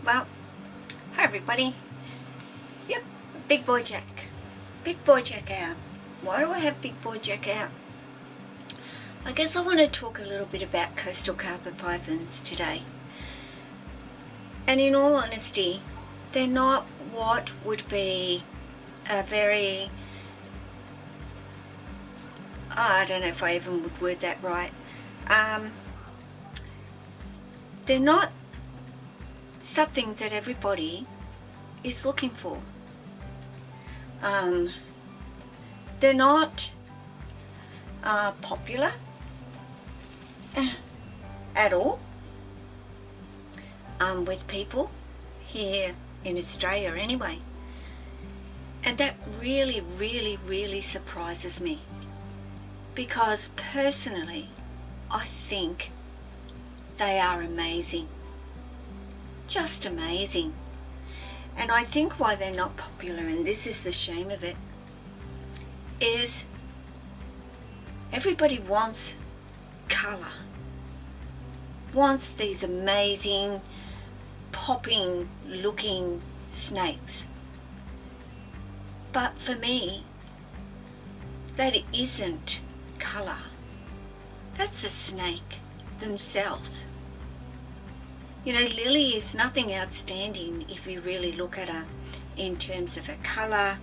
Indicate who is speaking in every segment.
Speaker 1: Well, hi everybody. Yep, Big Boy Jack. Big Boy Jack out. Why do I have Big Boy Jack out? I guess I want to talk a little bit about coastal carpet pythons today. And in all honesty, they're not what would be a very... I don't know if I even would word that right. They're not something that everybody is looking for. They're not popular at all with people here in Australia anyway. And that really surprises me, because personally I think they are amazing. Just amazing. And I think why they're not popular, and this is the shame of it, is everybody wants colour, wants these amazing popping looking snakes. But for me, that isn't colour. That's the snake themselves. You know, Lily is nothing outstanding if you really look at her in terms of her colour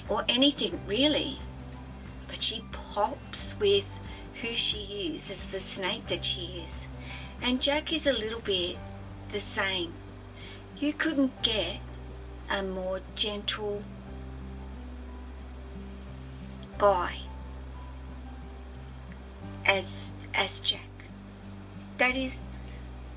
Speaker 1: or anything really. But she pops with who she is as the snake that she is. And Jack is a little bit the same. You couldn't get a more gentle guy as Jack. That is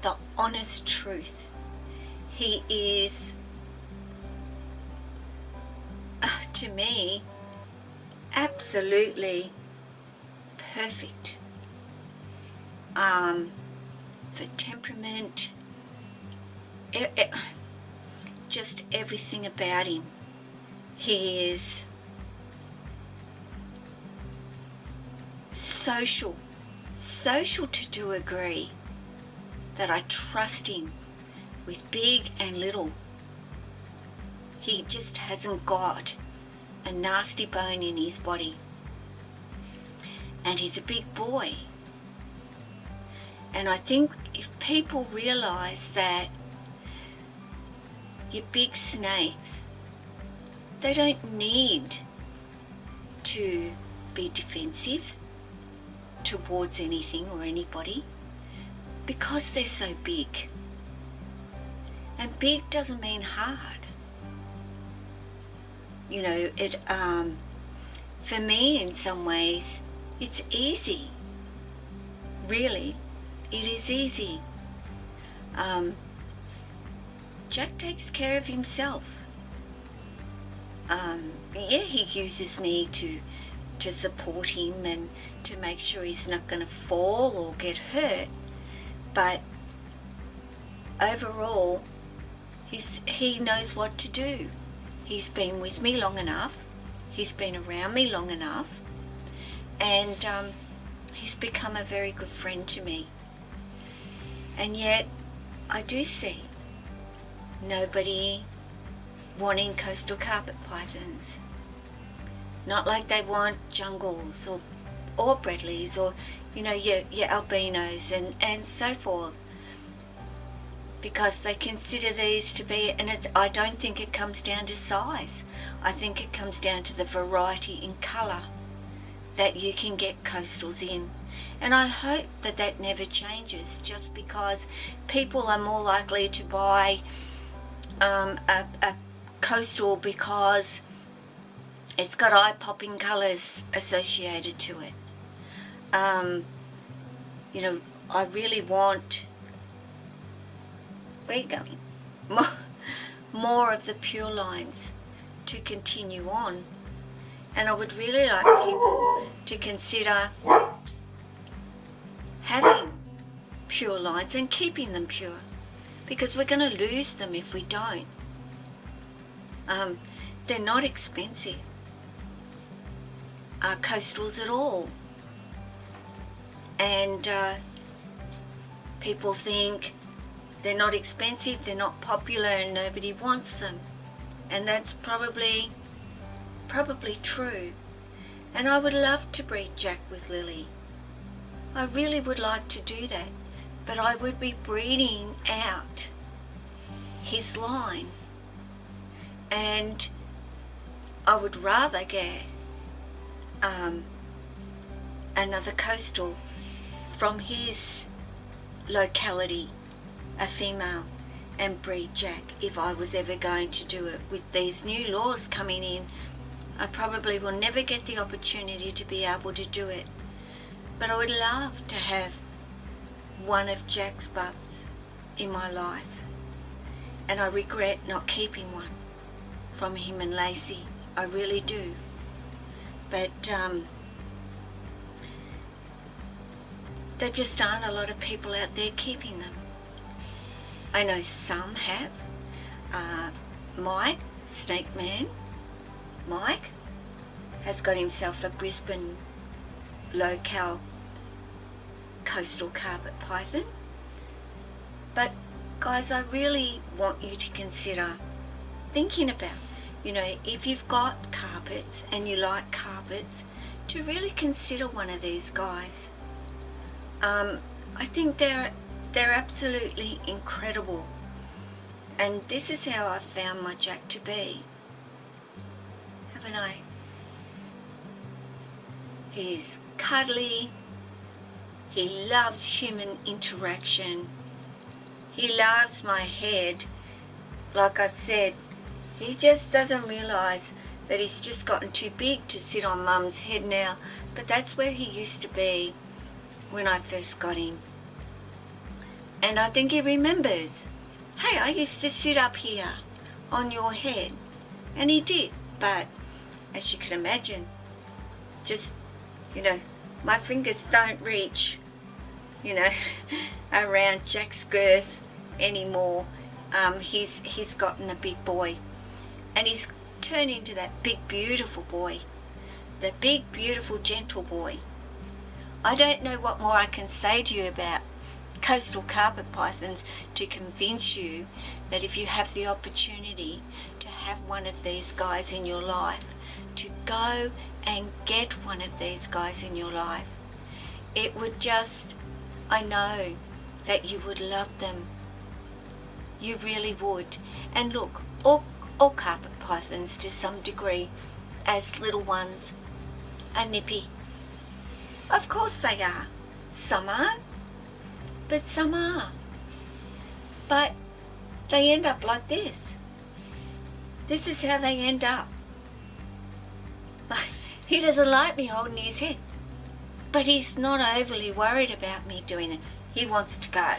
Speaker 1: the honest truth. He is, to me, absolutely perfect. For temperament, just everything about him. He is social to a degree that I trust him with big and little. He just hasn't got a nasty bone in his body. And he's a big boy. And I think if people realise that your big snakes, they don't need to be defensive towards anything or anybody, because they're so big. And big doesn't mean hard. You know, it for me in some ways it's easy. Really, it is easy. Jack takes care of himself. Yeah, he uses me to support him and to make sure he's not going to fall or get hurt, but overall he knows what to do. He's been with me long enough, he's been around me long enough, and he's become a very good friend to me. And yet I do see nobody wanting coastal carpet pythons. Not like they want jungles or Bradleys or, you know, your albinos and so forth, because they consider these to be, and I don't think it comes down to size. I think it comes down to the variety in colour that you can get coastals in. And I hope that never changes, just because people are more likely to buy a coastal because it's got eye-popping colours associated to it. You know, I really want... Where are you going? More of the pure lines to continue on. And I would really like people to consider having pure lines and keeping them pure, because we're going to lose them if we don't. They're not expensive. Coastals at all. And people think, They're not expensive, they're not popular, and nobody wants them. And that's probably true. And I would love to breed Jack with Lily. I really would like to do that, but I would be breeding out his line, and I would rather get another coastal from his locality, a female, and breed Jack if I was ever going to do it. With these new laws coming in, I probably will never get the opportunity to be able to do it, but I would love to have one of Jack's bubs in my life, and I regret not keeping one from him and Lacey. I really do. But there just aren't a lot of people out there keeping them. I know some have. Mike, Snake Man, Mike has got himself a Brisbane locale coastal carpet python. But guys, I really want you to consider thinking about, if you've got carpets and you like carpets, to really consider one of these guys. I think they're absolutely incredible, and this is how I found my Jack to be, haven't I? He's cuddly, he loves human interaction, he loves my head. Like I've said, he just doesn't realise that he's just gotten too big to sit on Mum's head now, but that's where he used to be when I first got him. And I think he remembers, hey, I used to sit up here on your head. And he did, but as you can imagine, just, my fingers don't reach, around Jack's girth anymore. He's gotten a big boy, and he's turned into that big beautiful boy, the big beautiful gentle boy. I don't know what more I can say to you about coastal carpet pythons to convince you that if you have the opportunity to have one of these guys in your life, to go and get one of these guys in your life, it would just, I know that you would love them. You really would. And look, all carpet pythons to some degree, as little ones, are nippy. Of course they are. Some aren't, but some are. But they end up like this. This is how they end up. He doesn't like me holding his head, but he's not overly worried about me doing it. He wants to go.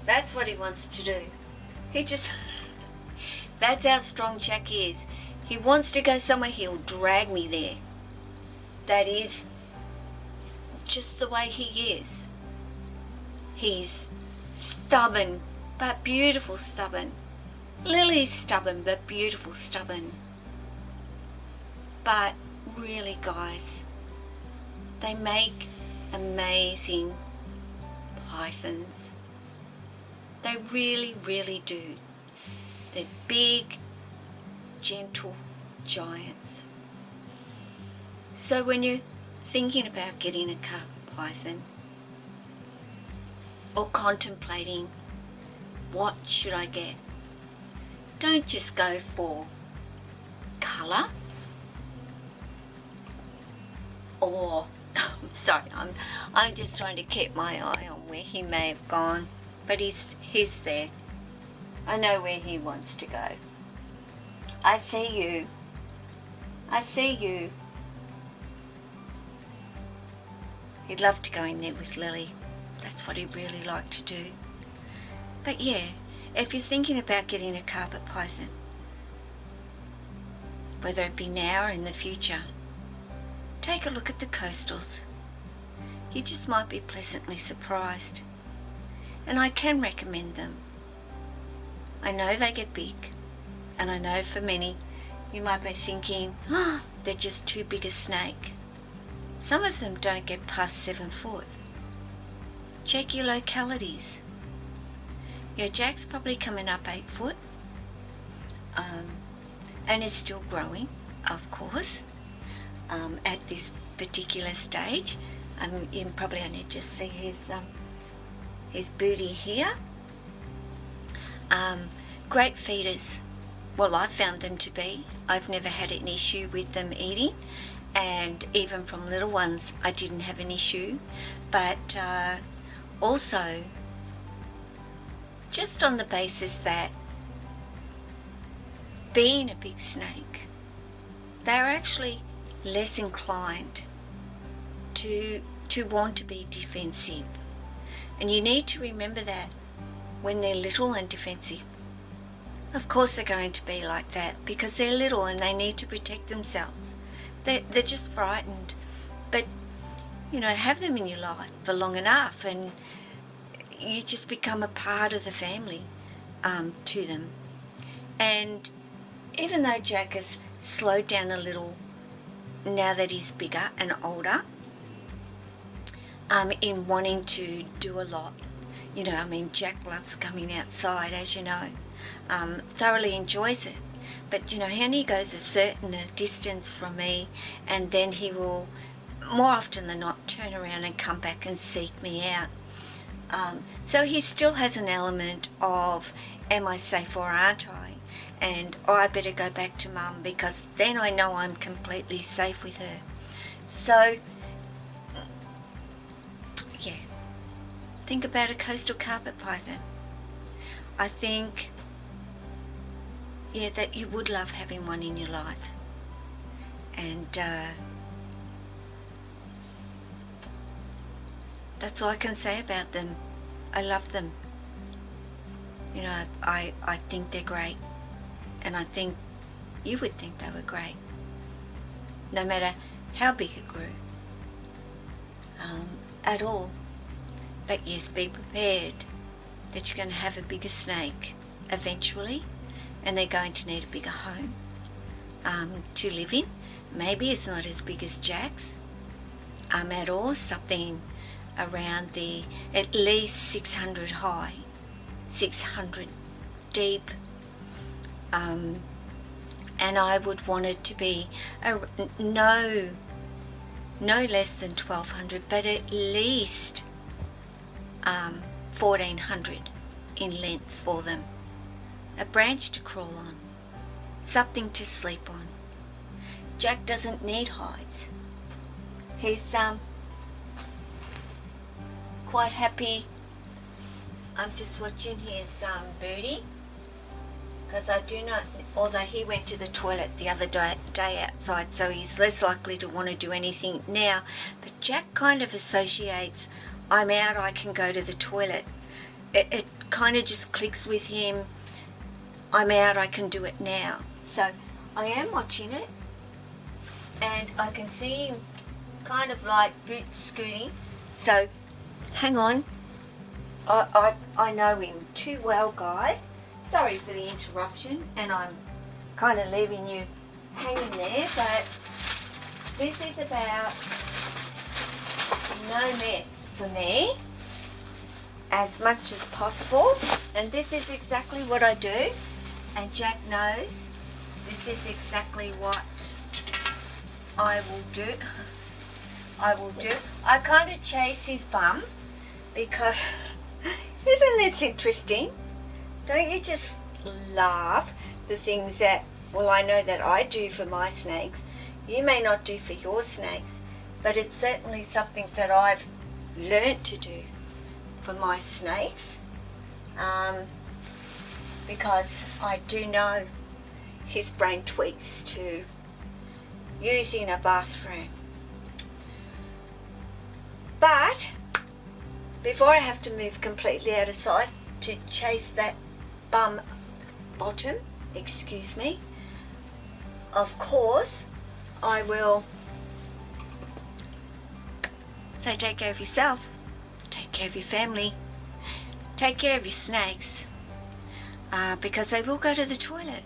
Speaker 1: That's what he wants to do. That's how strong Jack is. He wants to go somewhere, he'll drag me there. That is just the way he is. He's stubborn, but beautiful stubborn. Lily's stubborn, but beautiful stubborn. But really, guys, they make amazing pythons. They really, really do. They're big, gentle giants. So when you're thinking about getting a carpet python, or contemplating what should I get, don't just go for colour or sorry, I'm just trying to keep my eye on where he may have gone, but he's there. I know where he wants to go. I see you. He'd love to go in there with Lily. That's what he'd really like to do. But yeah, if you're thinking about getting a carpet python, whether it be now or in the future, take a look at the coastals. You just might be pleasantly surprised. And I can recommend them. I know they get big, and I know for many you might be thinking, they're just too big a snake. Some of them don't get past 7 foot. Check your localities. Yeah, Jack's probably coming up 8 foot, and is still growing, of course, at this particular stage. You probably only just see his booty here. Great feeders. Well, I've found them to be. I've never had an issue with them eating, and even from little ones I didn't have an issue. But also just on the basis that being a big snake, they're actually less inclined to want to be defensive. And you need to remember that when they're little and defensive. Of course they're going to be like that because they're little and they need to protect themselves. They're just frightened. But, you know, have them in your life for long enough and you just become a part of the family to them. And even though Jack has slowed down a little now that he's bigger and older, in wanting to do a lot. You know, I mean, Jack loves coming outside, as you know, thoroughly enjoys it. But, you know, he goes a certain distance from me and then he will, more often than not, turn around and come back and seek me out. So he still has an element of, am I safe or aren't I? And I better go back to Mum because then I know I'm completely safe with her. So, yeah, think about a coastal carpet python. I think, yeah, that you would love having one in your life. And that's all I can say about them. I love them. You know, I think they're great. And I think you would think they were great. No matter how big it grew. At all. But yes, be prepared that you're going to have a bigger snake eventually. And they're going to need a bigger home to live in. Maybe it's not as big as Jack's at all. Something around the at least 600 high, 600 deep, and I would want it to be no less than 1200, but at least 1400 in length for them. A branch to crawl on, something to sleep on. Jack doesn't need hides. He's quite happy. I'm just watching his booty because I do not, although he went to the toilet the other day outside, so he's less likely to want to do anything now. But Jack kind of associates, I'm out, I can go to the toilet. It kind of just clicks with him. I'm out, I can do it now. So I am watching it and I can see him kind of like boot scooting. So hang on, I know him too well, guys. Sorry for the interruption and I'm kind of leaving you hanging there, but this is about no mess for me as much as possible, and this is exactly what I do, and Jack knows this is exactly what I will do. I kind of chase his bum because isn't this interesting? Don't you just love the things that, well, I know that I do for my snakes. You may not do for your snakes, but it's certainly something that I've learnt to do for my snakes, because I do know his brain tweaks to using a bathroom. But before I have to move completely out of sight to chase that bottom, excuse me, of course I will say take care of yourself, take care of your family, take care of your snakes, because they will go to the toilet.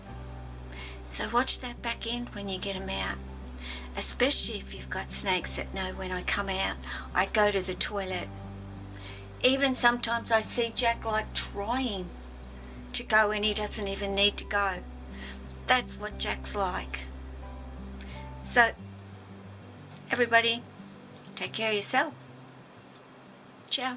Speaker 1: So watch that back end when you get them out, especially if you've got snakes that know when I come out I go to the toilet. Even sometimes I see Jack like trying to go when he doesn't even need to go. That's what Jack's like. So, everybody, take care of yourself. Ciao.